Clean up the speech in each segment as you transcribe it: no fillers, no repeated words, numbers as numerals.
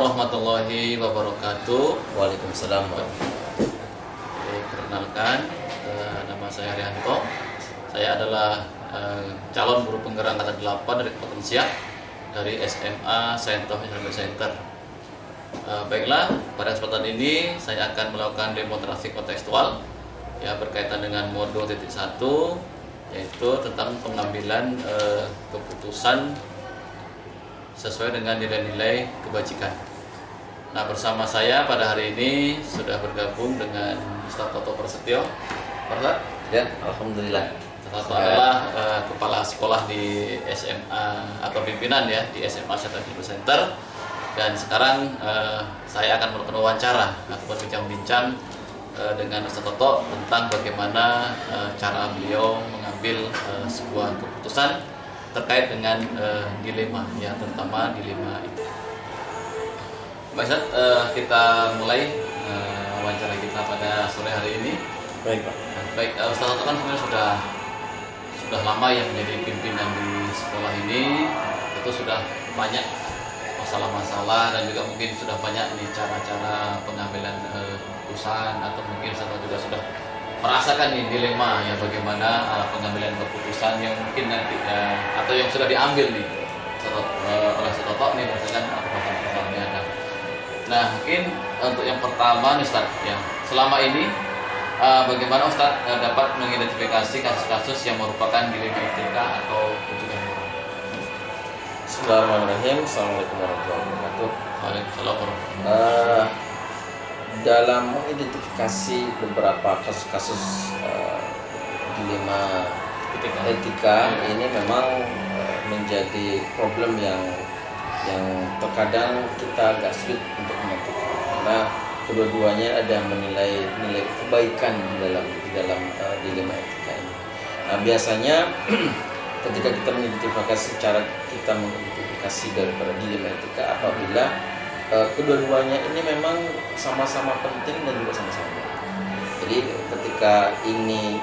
warahmatullahi wabarakatuh. Waalaikumsalam. Perkenalkan, nama saya Rianto. Saya adalah calon guru penggerak angkatan 8 dari Kabupaten Siak dari SMA Saintoh Islamic Center. Baiklah, pada kesempatan ini saya akan melakukan demonstrasi kontekstual ya berkaitan dengan modul titik 1, yaitu tentang pengambilan keputusan sesuai dengan nilai-nilai kebajikan. Nah, bersama saya pada hari ini sudah bergabung dengan Ustaz Toto Prasetyo. Pak, Ya, alhamdulillah. Toto adalah kepala sekolah di SMA atau pimpinan ya di SMA Saintoh Islamic Center. Dan sekarang saya akan melakukan wawancara atau berbincang-bincang dengan Ustaz Toto tentang bagaimana cara beliau mengambil sebuah keputusan terkait dengan dilema ya, terutama dilema itu. Baik, Ustaz, kita mulai wawancara kita pada sore hari ini. Baik, Pak. Baik, Ustaz Toto kan sebenarnya sudah lama yang menjadi pimpinan di sekolah ini, itu sudah banyak masalah-masalah dan juga mungkin sudah banyak nih cara-cara pengambilan keputusan, atau mungkin Ustaz juga sudah merasakan nih dilema ya, bagaimana pengambilan keputusan yang mungkin nanti atau yang sudah diambil nih oleh Ustaz Toto nih, merasakan apa persoalan yang ada. Nah, mungkin untuk yang pertama nih Ustaz ya, selama ini bagaimana Ustaz dapat mengidentifikasi kasus-kasus yang merupakan dilema etika atau kejujuran moral? Bismillahirrahmanirrahim. Assalamualaikum warahmatullahi wabarakatuh. Waalaikumsalam warahmatullahi wabarakatuh. Dalam mengidentifikasi beberapa kasus-kasus dilema etika ini memang menjadi problem yang terkadang kita agak sulit untuk menentukan, karena kedua-duanya ada menilai nilai kebaikan di dalam dilema etika ini. Nah, biasanya ketika kita mengidentifikasi, cara kita mengidentifikasi daripada dilema etika apabila kedua-duanya ini memang sama-sama penting dan juga sama-sama baik. Jadi ketika ini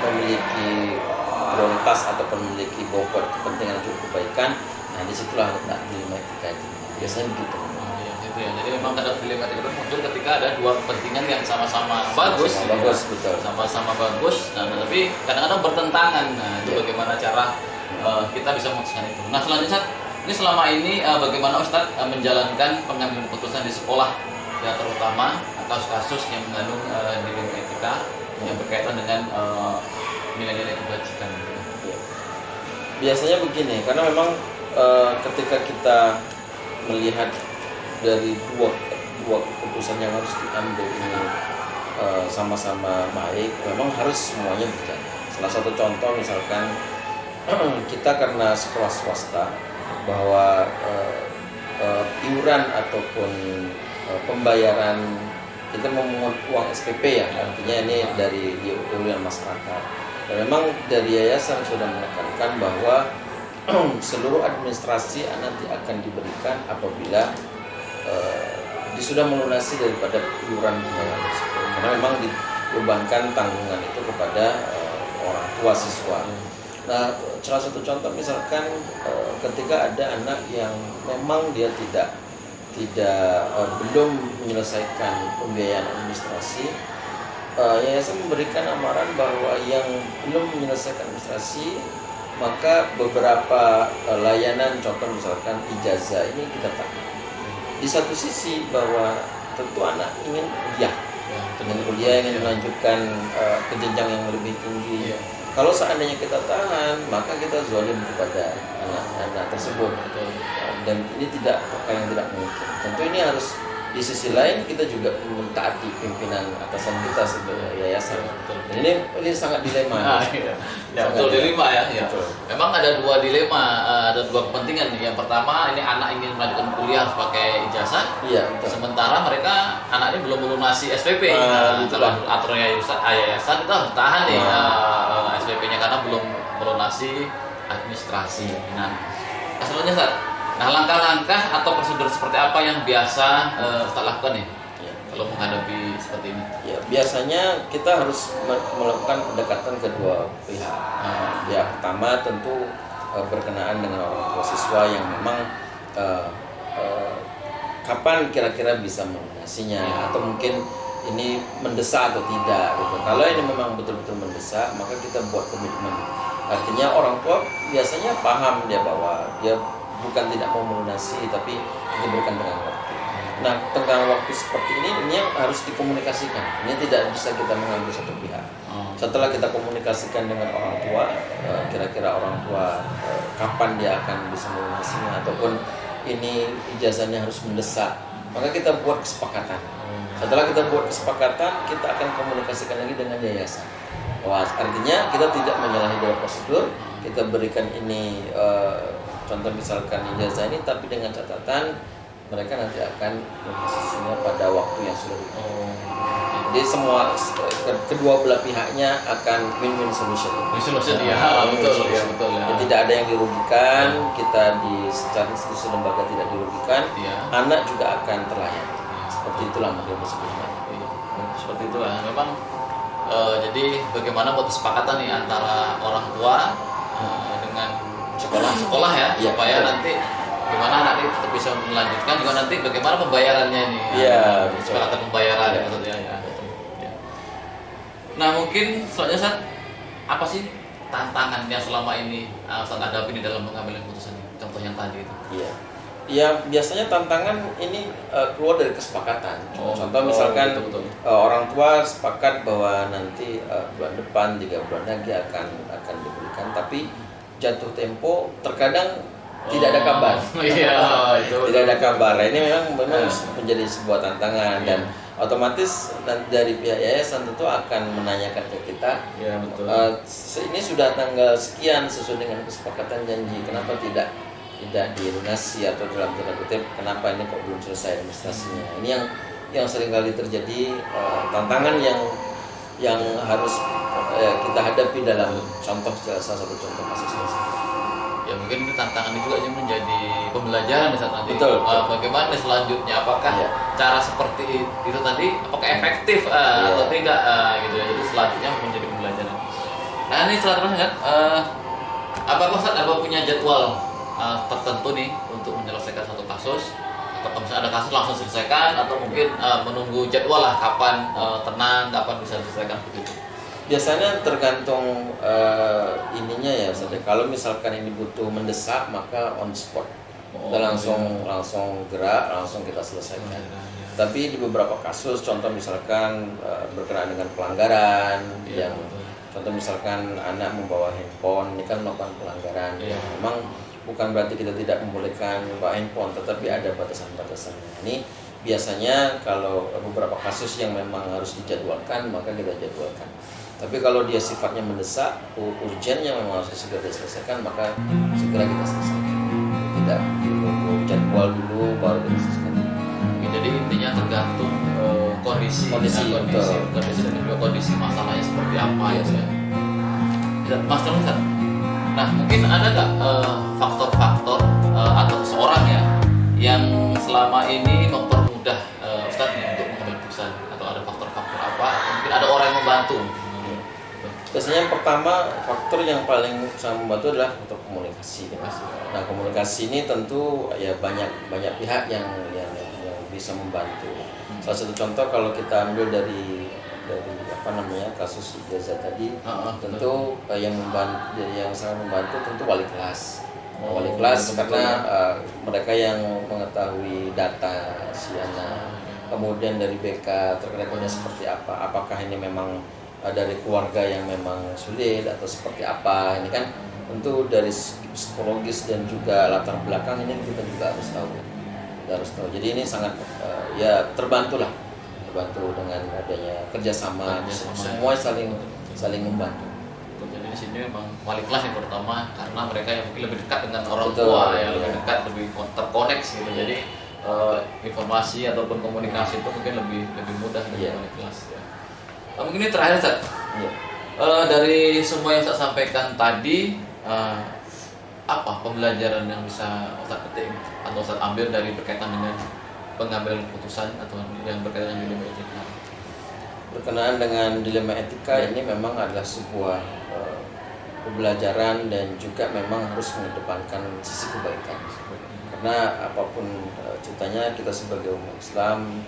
memiliki prioritas ataupun memiliki bobot kepentingan dan juga kebaikan, nah disitulah letak dilema etika itu. Biasanya begitu. Gitu ya. Jadi memang kadang dilema etika itu muncul ketika ada dua kepentingan yang sama-sama bagus, betul. Sama-sama bagus, nah tapi kadang-kadang bertentangan. Nah, itu bagaimana cara kita bisa memutuskan itu. Nah, selanjutnya ini selama ini bagaimana Ustadz menjalankan pengambilan keputusan di sekolah ya, terutama kasus-kasus yang mengandung dilema etika yang berkaitan dengan nilai-nilai kebajikan. Biasanya begini, karena memang ketika kita melihat dari dua keputusan yang harus diambil ini sama-sama baik, memang harus semuanya berjalan. Salah satu contoh misalkan kita karena sekolah swasta, bahwa iuran ataupun pembayaran kita memungut uang SPP ya, artinya ini dari iuran masyarakat. Dan memang dari yayasan sudah menekankan bahwa seluruh administrasi nanti akan diberikan apabila dia sudah melunasi daripada iuran pembayaran tersebut, karena memang dibebankan tanggungan itu kepada orang tua siswa. Nah, salah satu contoh misalkan ketika ada anak yang memang dia belum menyelesaikan pembiayaan administrasi, yayasan memberikan amaran bahwa yang belum menyelesaikan administrasi, maka beberapa layanan, contoh misalkan ijazah ini kita tahan. Di satu sisi bahwa tentu anak ingin kuliah, ingin melanjutkan ke jenjang yang lebih tinggi. Kalau seandainya kita tahan, maka kita zalim kepada anak-anak tersebut, dan ini tidak perkara yang tidak mungkin. Tentu ini harus, di sisi lain kita juga mentaati pimpinan atasan kita sebagai yayasan. Dan ini sangat dilema. Betul, dilema ya. Betul. Memang ada dua dilema, ada dua kepentingan. Yang pertama, ini anak ingin melanjutkan kuliah harus pakai ijazah. Iya, betul. Sementara mereka anak ini belum melunasi SPP. Kalau aturannya yayasan kita harus tahan nih SPP-nya karena belum melunasi administrasi. Nah, selanjutnya Ustaz, nah langkah-langkah atau prosedur seperti apa yang biasa Ustaz lakukan nih kalau menghadapi seperti ini? Ya, biasanya kita harus melakukan pendekatan kedua pihak. Pihak pertama tentu berkenaan dengan orang tua siswa yang memang kapan kira-kira bisa melunasinya, atau mungkin ini mendesak atau tidak gitu. Kalau ini memang betul-betul mendesak, maka kita buat komitmen. Artinya orang tua biasanya paham dia bahwa dia bukan tidak mau melunasi, tapi diberikan tenggang waktu. Nah, tenggang waktu seperti ini yang harus dikomunikasikan. Ini tidak bisa kita mengambil satu pihak. Setelah kita komunikasikan dengan orang tua, kira-kira orang tua kapan dia akan bisa melunasinya, ataupun ini ijazahnya harus mendesak, maka kita buat kesepakatan. Setelah kita buat kesepakatan, kita akan komunikasikan lagi dengan yayasan. Wah, artinya kita tidak menyalahi dalam prosedur, kita berikan ini contoh misalkan ijazah ini, tapi dengan catatan mereka nanti akan melunasinya pada waktu yang sudah ditentukan. Jadi semua kedua belah pihaknya akan win-win solution. Solution ya, betul ya, betul ya. Jadi tidak ada yang dirugikan, kita di secara institusi lembaga tidak dirugikan, anak juga akan terlayani. Seperti itulah mungkin sebetulnya. Seperti itulah. Memang jadi bagaimana buat kesepakatan nih antara orang tua dengan sekolah ya, supaya nanti gimana nanti tetap bisa melanjutkan, juga nanti bagaimana pembayarannya nih. Iya, kesepakatan pembayaran maksudnya ya. Nah, mungkin soalnya Ustaz, apa sih tantangan yang selama ini Ustaz hadapi di dalam mengambil keputusan ini? Contoh yang tadi itu. Iya. Ya, biasanya tantangan ini keluar dari kesepakatan. Contoh misalkan betul. Orang tua sepakat bahwa nanti bulan depan 3 bulan lagi akan diberikan, tapi jatuh tempo terkadang tidak ada kabar. Iya, itu. Tidak ada kabar. Ini memang menjadi sebuah tantangan, dan otomatis dari pihak yayasan tentu akan menanyakan ke kita. Iya, betul. Ini sudah tanggal sekian sesuai dengan kesepakatan janji, kenapa tidak dilunasi, atau dalam tanda kutip kenapa ini kok belum selesai administrasinya. Ini yang seringkali terjadi, tantangan yang harus kita hadapi dalam salah satu contoh kasus ini. Ya mungkin ini tantangan juga menjadi pembelajaran saat nanti. Betul. Bagaimana selanjutnya, apakah cara seperti itu tadi apakah efektif atau tidak gitu ya. Jadi selanjutnya menjadi pembelajaran. Nah, ini selanjutnya kan apakah Ustaz punya jadwal tertentu nih untuk menyelesaikan satu kasus, atau misalnya ada kasus langsung selesaikan, atau mungkin menunggu jadwal lah kapan tenang, kapan bisa selesaikan begitu? Biasanya tergantung ininya ya, kalau misalkan ini butuh mendesak, maka on spot kita langsung gerak, langsung kita selesaikan. Tapi di beberapa kasus, contoh misalkan berkenaan dengan pelanggaran, contoh misalkan anak membawa handphone, ini kan melakukan pelanggaran. Memang bukan berarti kita tidak membolehkan membawa handphone, tetapi ada batasan-batasannya. Ini biasanya kalau beberapa kasus yang memang harus dijadwalkan, maka kita jadwalkan. Tapi kalau dia sifatnya mendesak, urgent yang memang harus segera diselesaikan, maka segera kita selesaikan. Tidak menunggu jadwal dulu baru kita selesaikan. Jadi intinya tergantung kondisi dan juga kondisi masalahnya seperti apa ya. Mas Ustaz, nah mungkin ada nggak faktor-faktor atau seseorang ya yang selama ini mempermudah Ustaz untuk mengambil keputusan, atau ada faktor-faktor apa? Mungkin ada orang yang membantu. Biasanya yang pertama, faktor yang paling sangat membantu adalah untuk komunikasi. Nah, komunikasi ini tentu ya banyak pihak yang bisa membantu. Salah satu contoh kalau kita ambil dari kasus ijazah tadi, tentu yang sangat membantu tentu wali kelas. Wali kelas karena mereka yang mengetahui data si anak, kemudian dari BK terkait seperti apa, apakah ini memang dari keluarga yang memang sulit atau seperti apa. Ini kan tentu dari psikologis dan juga latar belakang ini kita juga harus tahu. Jadi ini sangat terbantu dengan adanya kerjasama semua saling membantu. Jadi di sini memang wali kelas yang pertama, karena mereka yang mungkin lebih dekat dengan orang tua, lebih dekat, lebih terkoneksi gitu. Jadi informasi ataupun komunikasi itu mungkin lebih mudah dari wali kelas ya. Mungkin ini terakhir Ustaz. Dari semua yang saya sampaikan tadi, apa pembelajaran yang bisa Ustaz petik atau Ustaz ambil dari berkaitan dengan pengambilan keputusan atau yang berkaitan dengan dilema etika? Berkenaan dengan dilema etika ini memang adalah sebuah pembelajaran, dan juga memang harus mengedepankan sisi kebaikan. karena apapun ceritanya kita sebagai umat Islam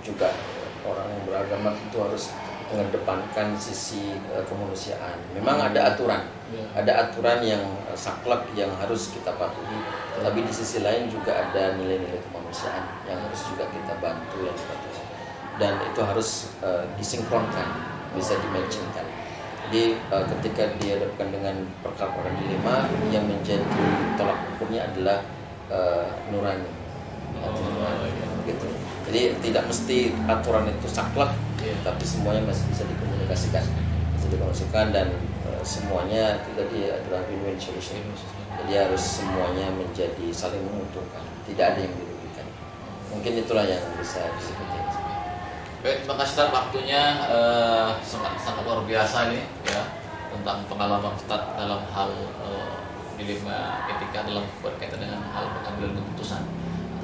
juga orang yang beragama itu harus mengedepankan sisi kemanusiaan. Memang ada aturan, ada aturan yang saklek yang harus kita patuhi. Tapi di sisi lain juga ada nilai-nilai kemanusiaan yang harus juga kita bantu dan patuhi. Dan itu harus disinkronkan, bisa dimatchingkan. Jadi ketika dihadapkan dengan perkara-perkara dilema, yang menjadi tolak ukurnya adalah nurani. Gitu. Jadi tidak mesti aturan itu saklek, tapi semuanya masih bisa dikomunikasikan, dan semuanya itu tadi adalah win-win solution. Jadi harus semuanya menjadi saling menguntungkan, tidak ada yang dirugikan. Mungkin itulah yang bisa disebutkan. Baik, terima kasih Ustaz, waktunya sangat luar biasa ini ya, tentang pengalaman Ustaz dalam hal dilema etika dalam berkaitan dengan hal pengambilan keputusan.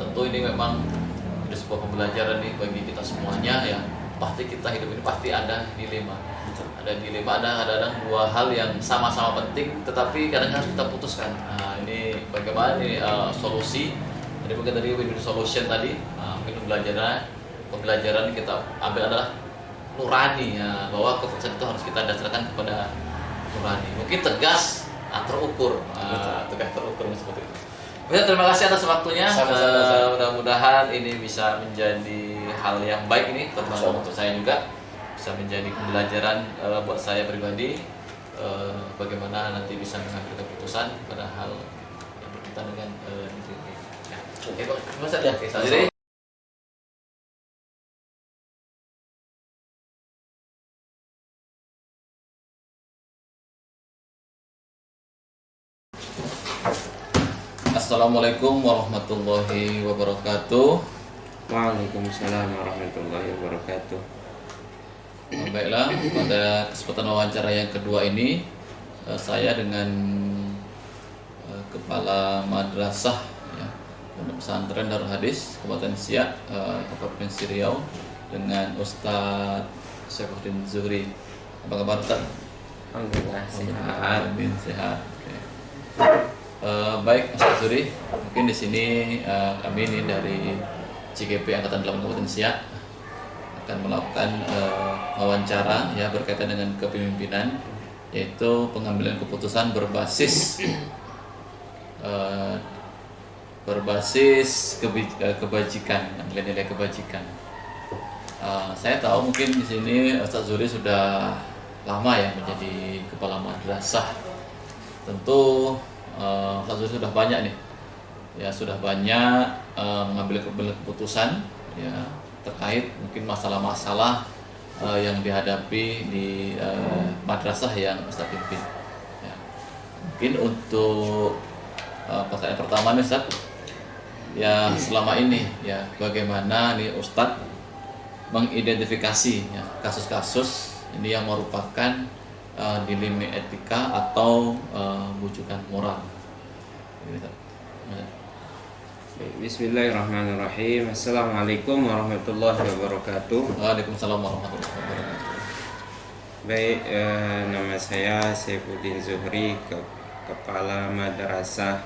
Tentu ini memang itu sebuah pembelajaran nih bagi kita semuanya ya. Pasti kita hidup ini pasti ada dilema. Ada dilema, ada kadang-kadang dua hal yang sama-sama penting tetapi kadang harus kita putuskan. Nah, ini bagaimana nih solusi. Jadi mungkin tadi win-win solution tadi, mungkin pembelajaran kita ambil adalah nurani ya, bahwa keputusan itu harus kita dasarkan kepada nurani. Mungkin tegas, terukur, tegas terukur seperti itu. Baik, terima kasih atas waktunya. Mudah-mudahan ini bisa menjadi hal yang baik ini, terutama untuk saya juga, bisa menjadi pembelajaran buat saya pribadi, bagaimana nanti bisa mengambil keputusan pada hal yang berkaitan dengan negeri. Ya. Oke, Pak. Terima kasih. Assalamualaikum warahmatullahi wabarakatuh. Waalaikumsalam warahmatullahi wabarakatuh. Baiklah, pada kesempatan wawancara yang kedua ini saya dengan Kepala Madrasah ya, Pondok Pesantren Darul Hadis Kabupaten Siak, Provinsi Riau, dengan Ustadz Syaifuddin Zuhri. Apa kabar Ustadz? Alhamdulillah sehat. Sehat. Okay. Baik, Mas Zuri, mungkin di sini kami ini dari CGP Angkatan 8 Kabupaten Siak akan melakukan wawancara ya berkaitan dengan kepemimpinan, yaitu pengambilan keputusan berbasis kebajikan, nilai-nilai kebajikan. Saya tahu mungkin di sini Ustaz Zuri sudah lama ya menjadi kepala madrasah. Tentu Ustaz Zuri sudah banyak nih, ya sudah banyak mengambil keputusan ya terkait mungkin masalah-masalah yang dihadapi di madrasah yang Ustaz pimpin. Ya. Mungkin untuk pertanyaan pertama nih Ustaz, ya selama ini ya bagaimana nih Ustaz mengidentifikasi ya, kasus-kasus ini yang merupakan dilema etika atau bujukan moral. Bismillahirrahmanirrahim. Assalamualaikum warahmatullahi wabarakatuh. Waalaikumsalam warahmatullahi wabarakatuh. Baik, nama saya Syaifuddin Zuhri, Kepala Madrasah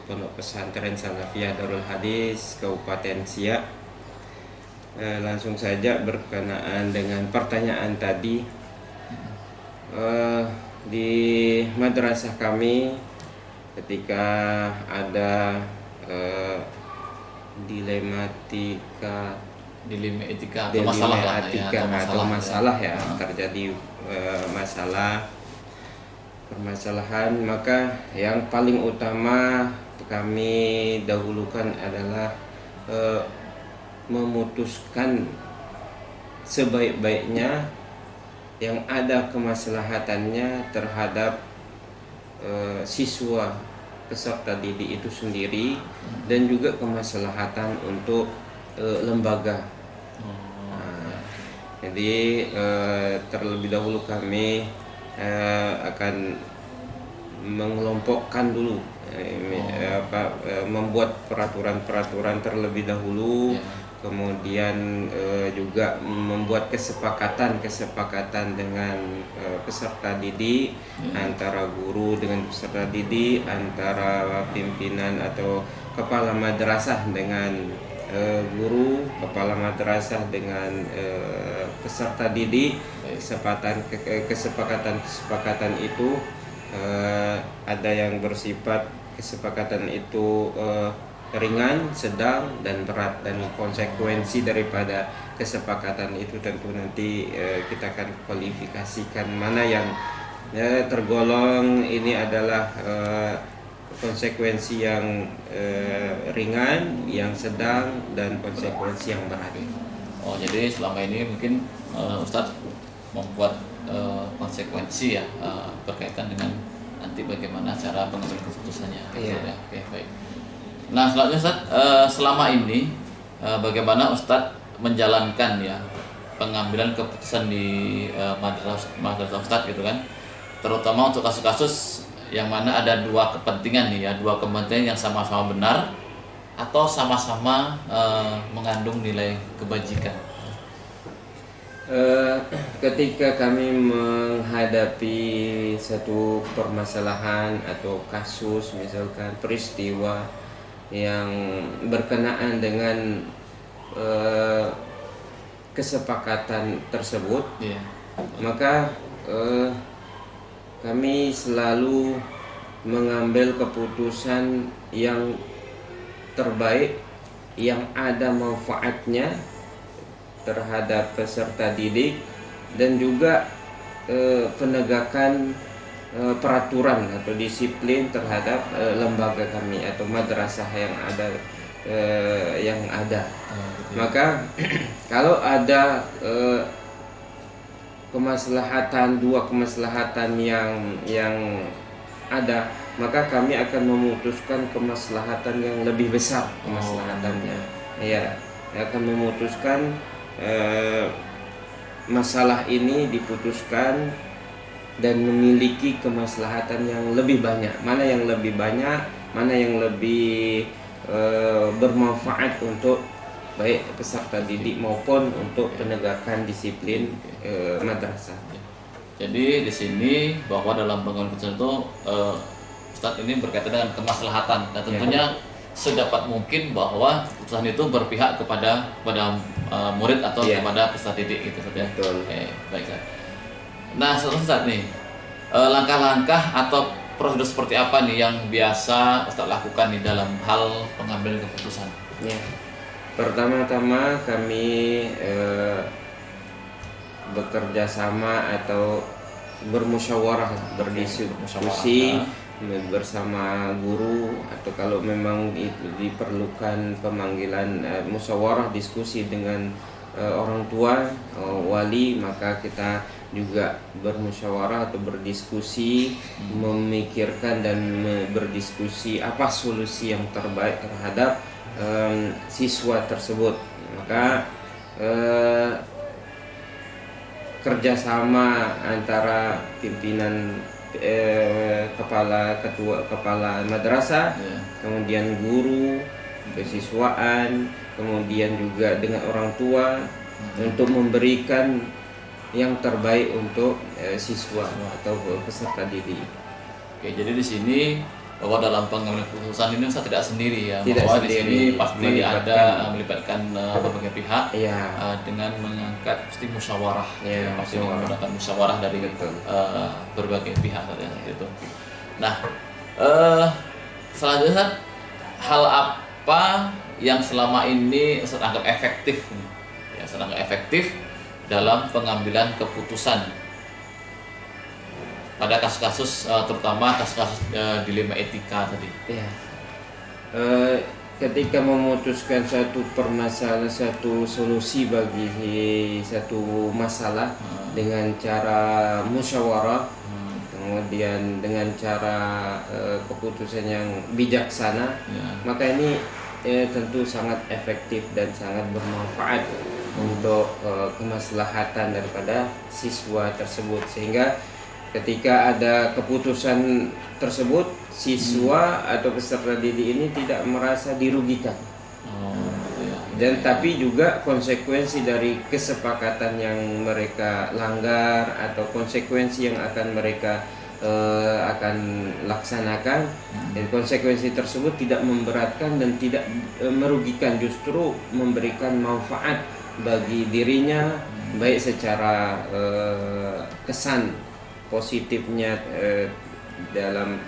Pondok Pesantren Salafiyah Darul Hadis Kabupaten Siak. Langsung saja berkenaan dengan pertanyaan tadi. Di madrasah kami ketika ada dilema etika atau masalah ya, terjadi permasalahan, maka yang paling utama kami dahulukan adalah memutuskan sebaik-baiknya yang ada kemaslahatannya terhadap siswa peserta didik itu sendiri dan juga kemaslahatan untuk lembaga. Jadi terlebih dahulu kami akan mengelompokkan dulu, membuat peraturan-peraturan terlebih dahulu, kemudian juga membuat kesepakatan dengan peserta didik, antara guru dengan peserta didik, antara pimpinan atau kepala madrasah dengan guru, kepala madrasah dengan peserta didik. Kesepakatan itu ada yang bersifat kesepakatan itu ringan, sedang, dan berat, dan konsekuensi daripada kesepakatan itu tentu nanti kita akan kualifikasikan mana yang tergolong ini adalah konsekuensi yang ringan, yang sedang, dan konsekuensi yang berat. Oh, jadi selama ini mungkin Ustadz membuat konsekuensi ya berkaitan dengan nanti bagaimana cara pengambilan keputusannya. Iya. Ya, oke, baik. Nah, selanjutnya Ustadz, selama ini bagaimana Ustadz menjalankan ya pengambilan keputusan di madrasah Ustadz gitu kan, terutama untuk kasus-kasus yang mana ada dua kepentingan nih ya, dua kepentingan yang sama-sama benar atau sama-sama mengandung nilai kebajikan. Ketika kami menghadapi satu permasalahan atau kasus, misalkan peristiwa yang berkenaan dengan kesepakatan tersebut, maka kami selalu mengambil keputusan yang terbaik, yang ada manfaatnya terhadap peserta didik, dan juga penegakan peraturan atau disiplin terhadap lembaga kami atau madrasah yang ada. Maka kalau ada dua kemaslahatan yang ada, maka kami akan memutuskan kemaslahatan yang lebih besar kemaslahatannya. Ya, akan memutuskan masalah ini diputuskan dan memiliki kemaslahatan yang lebih banyak. Mana yang lebih banyak, mana yang lebih bermanfaat untuk baik peserta didik maupun untuk penegakan disiplin madrasah. Jadi di sini bahwa dalam pengambilan keputusan itu Ustadz ini berkaitan dengan kemaslahatan, dan tentunya sedapat mungkin bahwa keputusan itu berpihak kepada murid atau kepada peserta didik gitu Ustadz ya. Betul. Oke, baik Ustadz. Nah, Ustadz nih, langkah-langkah atau prosedur seperti apa nih yang biasa Ustadz lakukan di dalam hal pengambilan keputusan? Ya. Pertama-tama kami bekerja sama atau bermusyawarah, berdiskusi bersama guru, atau kalau memang itu diperlukan pemanggilan musyawarah diskusi dengan orang tua, wali, maka kita juga bermusyawarah atau berdiskusi, memikirkan dan berdiskusi apa solusi yang terbaik terhadap siswa tersebut. Maka kerjasama antara pimpinan kepala madrasah, kemudian guru, kesiswaan, kemudian juga dengan orang tua untuk memberikan yang terbaik untuk siswa atau peserta didik. Oke, jadi di sini bahwa dalam pengambilan keputusan ini saya tidak sendiri ya, Tidak bahwa sendiri, di sini pasti melibatkan berbagai pihak dengan mengangkat pasti musyawarah, pasti menggunakan musyawarah dari berbagai pihak seperti itu. Nah, selanjutnya hal apa yang selama ini sangat efektif dalam pengambilan keputusan pada kasus-kasus terutama kasus-kasus dilema etika tadi. Ya. Ketika memutuskan satu permasalahan, satu solusi bagi satu masalah dengan cara musyawarah, kemudian dengan cara keputusan yang bijaksana, maka ini tentu sangat efektif dan sangat bermanfaat untuk kemaslahatan daripada siswa tersebut, sehingga ketika ada keputusan tersebut, siswa atau peserta didik ini tidak merasa dirugikan. Dan tapi juga konsekuensi dari kesepakatan yang mereka langgar atau konsekuensi yang akan mereka akan laksanakan, dan konsekuensi tersebut tidak memberatkan dan tidak merugikan, justru memberikan manfaat bagi dirinya, baik secara kesan positifnya dalam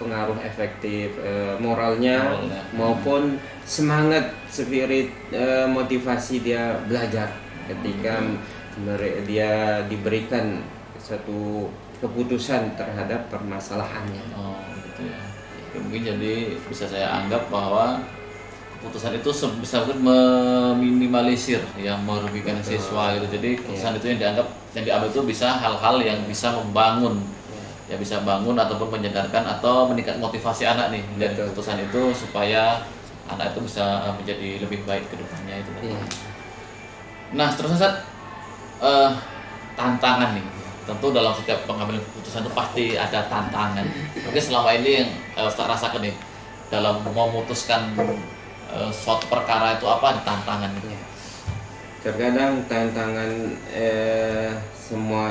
pengaruh efektif moralnya, maupun semangat, spirit, motivasi dia belajar ketika dia diberikan satu keputusan terhadap permasalahannya. Oh gitu ya. Mungkin jadi bisa saya anggap bahwa keputusan itu bisa meminimalisir yang merugikan siswa gitu. Jadi keputusan itu yang diambil itu bisa hal-hal yang bisa membangun, ya bisa bangun ataupun menyadarkan atau meningkat motivasi anak nih dari keputusan itu, supaya anak itu bisa menjadi lebih baik ke depannya itu. Nah, terus Ustaz, tantangan nih. Tentu dalam setiap pengambilan keputusan itu pasti ada tantangan. Mungkin selama ini yang Ustaz rasakan nih dalam memutuskan suatu perkara itu apa tantangan? Terkadang tantangan semua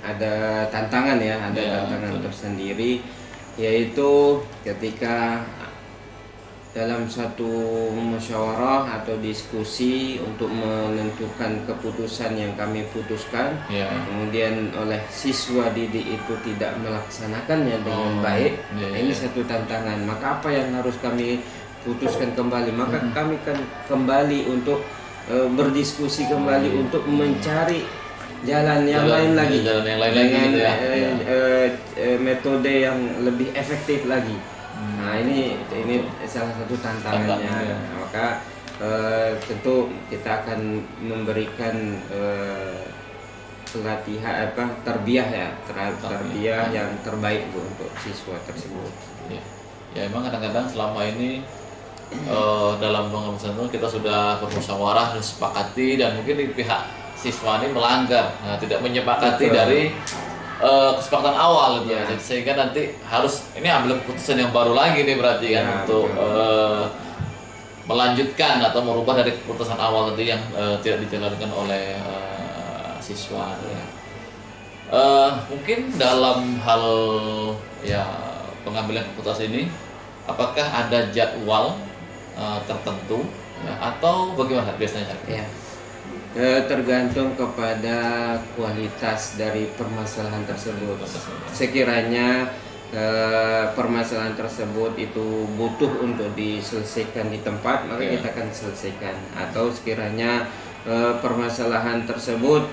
ada tantangan ya, ada tantangan tersendiri, yaitu ketika dalam satu musyawarah atau diskusi untuk menentukan keputusan yang kami putuskan, kemudian oleh siswa didik itu tidak melaksanakannya dengan baik, ini satu tantangan. Maka apa yang harus kami putuskan kembali? Maka kami kan kembali untuk berdiskusi kembali untuk mencari jalan yang lain lagi, dengan metode yang lebih efektif lagi. Nah ini salah satu tantangannya. Maka tentu kita akan memberikan pelatihan tarbiyah yang terbaik untuk siswa tersebut. Ya emang kadang-kadang selama ini dalam pengambilan itu kita sudah bermusyawarah dan sepakati, dan mungkin di pihak siswa ini melanggar, tidak menyepakati dari kesepakatan awal gitu ya. Sehingga nanti harus ini ambil keputusan yang baru lagi nih berarti kan, untuk melanjutkan atau merubah dari keputusan awal tadi yang tidak dijalankan oleh siswa ya. Mungkin dalam hal ya pengambilan keputusan ini, apakah ada jadwal tertentu ya, atau bagaimana biasanya? Ya. Tergantung kepada kualitas dari permasalahan tersebut. Sekiranya permasalahan tersebut itu butuh untuk diselesaikan di tempat, maka kita akan selesaikan. Atau sekiranya permasalahan tersebut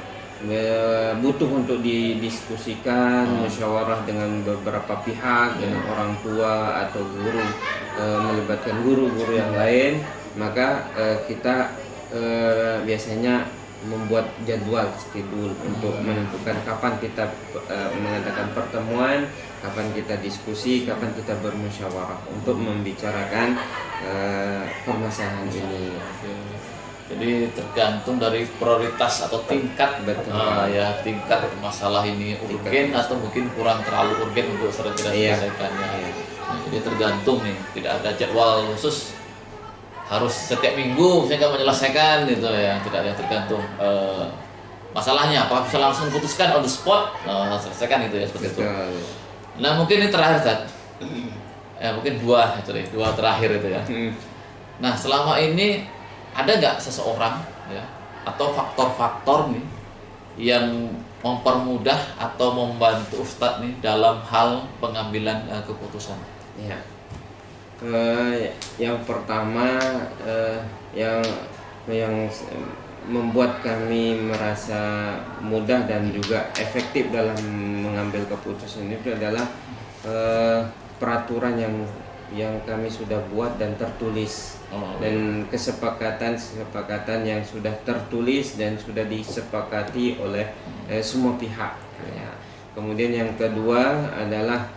butuh untuk didiskusikan, musyawarah dengan beberapa pihak, dengan orang tua atau guru, melibatkan guru-guru yang lain, maka kita biasanya membuat jadwal schedule untuk menentukan kapan kita mengadakan pertemuan, kapan kita diskusi, kapan kita bermusyawarah untuk membicarakan permasalahan ini. Jadi tergantung dari prioritas atau tingkat tingkat masalah ini urgen atau mungkin kurang terlalu urgen untuk segera diselesaikannya. Jadi tergantung nih, tidak ada jadwal khusus harus setiap minggu saya menyelesaikan gitu ya, tidak ada, tergantung masalahnya apa, bisa langsung putuskan on the spot, selesaikan gitu ya, seperti itu. Nah mungkin ini terakhir Tad, ya mungkin dua terakhir itu ya. Nah selama ini ada nggak seseorang ya atau faktor-faktor nih yang mempermudah atau membantu Ustadz nih dalam hal pengambilan keputusan? Ya. Yang pertama yang membuat kami merasa mudah dan juga efektif dalam mengambil keputusan itu adalah peraturan yang kami sudah buat dan tertulis, dan kesepakatan yang sudah tertulis dan sudah disepakati oleh semua pihak. Ya. Kemudian yang kedua adalah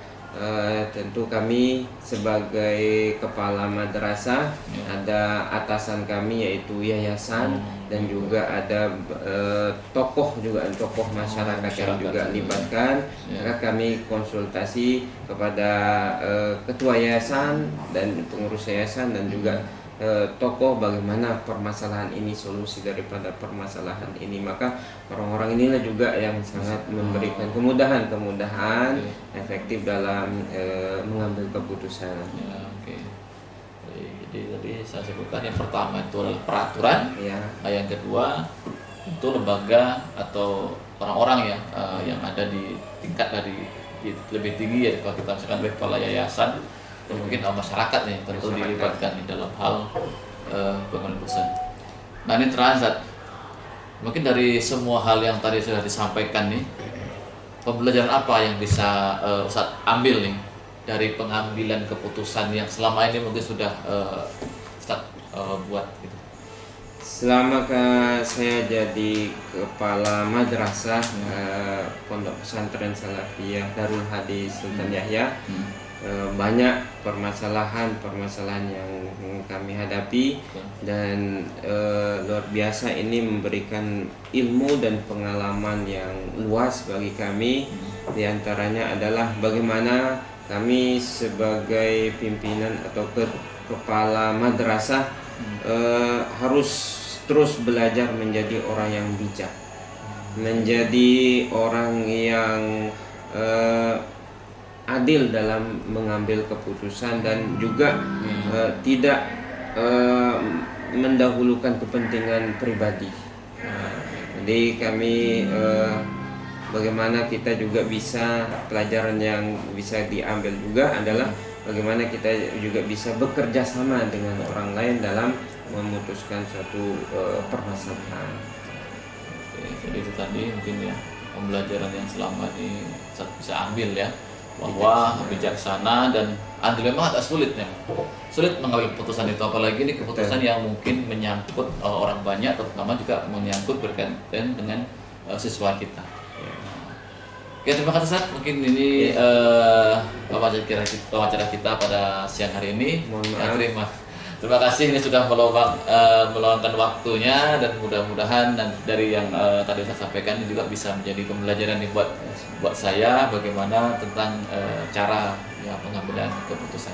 tentu kami sebagai kepala madrasah, ada atasan kami yaitu yayasan, dan juga ada tokoh masyarakat yang juga libatkan. Maka kami konsultasi kepada ketua yayasan dan pengurus yayasan dan juga tokoh bagaimana permasalahan ini, solusi daripada permasalahan ini, maka orang-orang inilah juga yang sangat memberikan kemudahan efektif dalam mengambil keputusan. Ya, oke. Jadi tadi saya sebutkan yang pertama itu adalah peraturan. Ya. Nah, yang kedua itu lembaga atau orang-orang ya yang ada di tingkat lebih tinggi ya, kalau kita misalkan kepala yayasan atau mungkin masyarakat nih tentu dilibatkan di dalam hal pengambilan keputusan. Nah ini Transat, mungkin dari semua hal yang tadi sudah disampaikan nih, pembelajaran apa yang bisa Ustadz ambil nih dari pengambilan keputusan yang selama ini mungkin sudah Ustadz buat gitu? Selama saya jadi kepala madrasah Pondok Pesantren Salafiyah Darul Hadis Sultan Yahya, banyak permasalahan yang kami hadapi, dan luar biasa ini memberikan ilmu dan pengalaman yang luas bagi kami. Di antaranya adalah bagaimana kami sebagai pimpinan atau kepala madrasah harus terus belajar menjadi orang yang bijak, menjadi orang yang adil dalam mengambil keputusan, dan juga tidak mendahulukan kepentingan pribadi. Jadi kami bagaimana kita juga bisa, pelajaran yang bisa diambil juga adalah bagaimana kita juga bisa bekerja sama dengan orang lain dalam memutuskan suatu permasalahan. Oke, jadi itu tadi mungkin ya pembelajaran yang selama ini saya bisa ambil ya, bahwa bijaksana dan adil memang agak sulit mengambil keputusan itu, apalagi ini keputusan yang mungkin menyangkut orang banyak, terutama juga menyangkut berkaitan dengan siswa kita. Oke, terima kasih Ustaz. Mungkin ini wawancara kita pada siang hari ini. Mohon maaf. Terima kasih ini sudah meluangkan waktunya, dan mudah-mudahan dari yang tadi saya sampaikan ini juga bisa menjadi pembelajaran nih buat saya bagaimana tentang cara ya pengambilan keputusan.